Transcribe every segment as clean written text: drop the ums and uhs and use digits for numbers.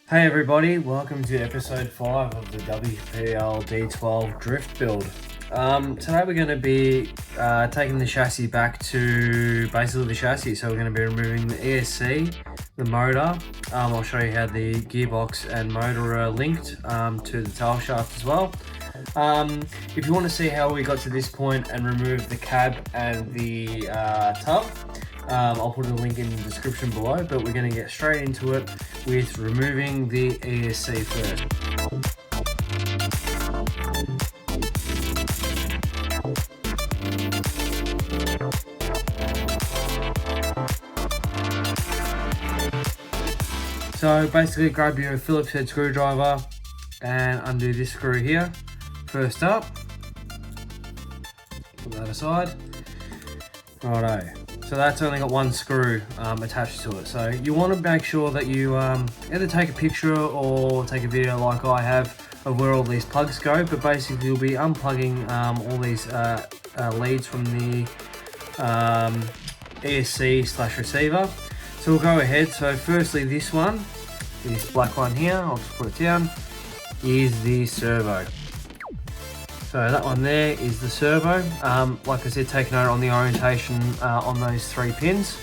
Hey everybody, welcome to episode 5 of the WPL D12 drift build. Today we're going to be taking the chassis back to basically the chassis. So we're going to be removing the ESC, the motor. I'll show you how the gearbox and motor are linked to the tail shaft as well. If you want to see how we got to this point and remove the cab and the tub, I'll put a link in the description below, but we're going to get straight into it with removing the ESC first. So basically grab your Phillips head screwdriver and undo this screw here. First up, put that aside. Righto. So that's only got one screw attached to it. So you want to make sure that you either take a picture or take a video like I have of where all these plugs go. But basically you'll be unplugging all these leads from the ESC/receiver. So we'll go ahead. So firstly this one, this black one here, I'll just put it down, is the servo. So that one there is the servo. Like I said, take note on the orientation on those 3 pins,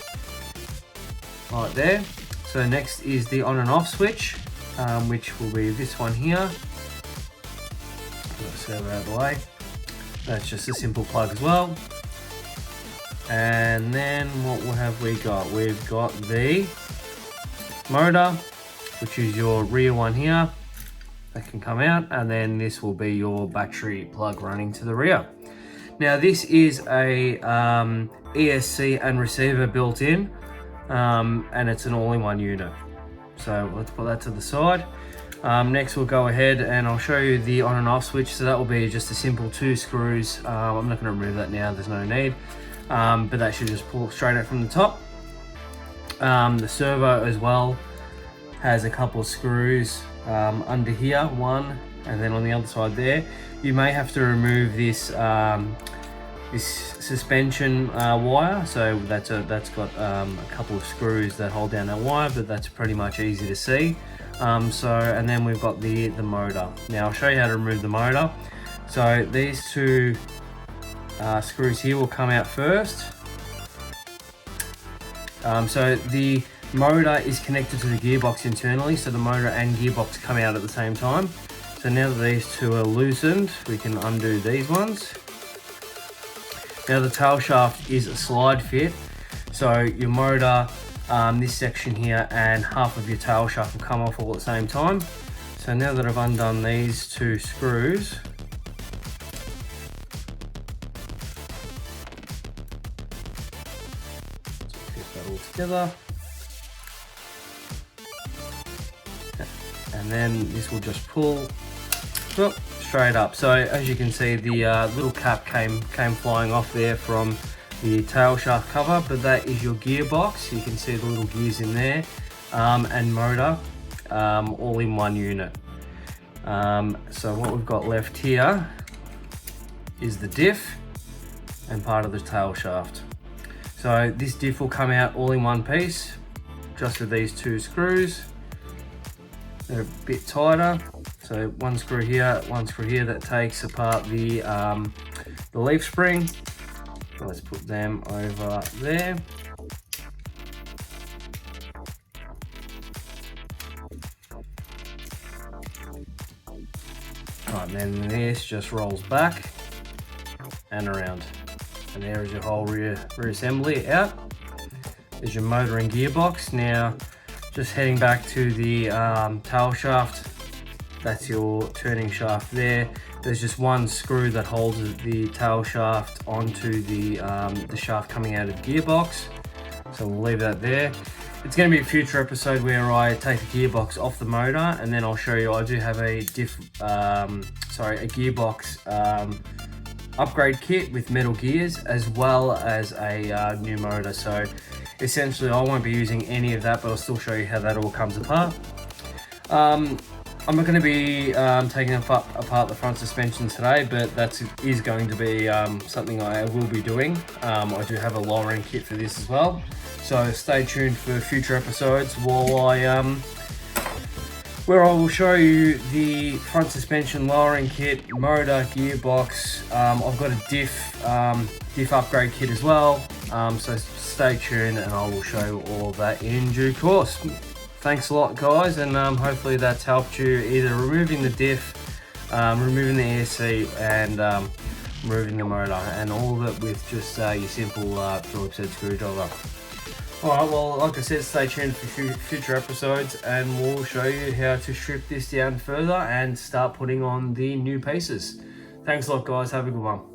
right there. So next is the on and off switch, which will be this one here. Put the servo out of the way. That's just a simple plug as well. And then what have we got? We've got the motor, which is your rear one here. That can come out, and then this will be your battery plug running to the rear. Now this is a ESC and receiver built in, and it's an all-in-one unit. So let's put that to the side. Next we'll go ahead and I'll show you the on and off switch. So that will be just a simple 2 screws. I'm not going to remove that now, there's no need, but that should just pull straight out from the top. The servo as well has a couple of screws under here, one, and then on the other side there. You may have to remove this this suspension wire. So that's got a couple of screws that hold down that wire, but that's pretty much easy to see. And then we've got the motor. Now I'll show you how to remove the motor. So these 2 screws here will come out first. So the motor is connected to the gearbox internally, so the motor and gearbox come out at the same time. So now that these 2 are loosened, we can undo these ones. Now the tail shaft is a slide fit, so your motor, this section here, and half of your tail shaft will come off all at the same time. So now that I've undone these 2 screws, get that all together. And then this will just pull straight up. So as you can see, the little cap came flying off there from the tail shaft cover, but that is your gearbox. You can see the little gears in there, and motor, all in one unit. So what we've got left here is the diff and part of the tail shaft. So this diff will come out all in one piece, just with these 2 screws. They're a bit tighter, so one screw here, that takes apart the leaf spring. So let's put them over there. Right, then this just rolls back and around, and there is your whole rear assembly out. There's your motor and gearbox. Now just heading back to the tail shaft, that's your turning shaft there. There's just one screw that holds the tail shaft onto the shaft coming out of the gearbox. So we'll leave that there. It's going to be a future episode where I take the gearbox off the motor, and then I'll show you I do have a gearbox upgrade kit with metal gears, as well as a new motor. So essentially I won't be using any of that, but I'll still show you how that all comes apart. I'm not going to be taking apart the front suspension today, but that is going to be something I will be doing. I do have a lowering kit for this as well, so stay tuned for future episodes while I where I will show you the front suspension lowering kit, motor, gearbox. I've got a diff upgrade kit as well. So stay tuned and I will show you all that in due course. Thanks a lot, guys, and hopefully that's helped you either removing the diff, removing the ESC, and removing the motor, and all of it with just your simple Phillips head screwdriver. Alright, well, like I said, stay tuned for future episodes and we'll show you how to strip this down further and start putting on the new pieces. Thanks a lot, guys. Have a good one.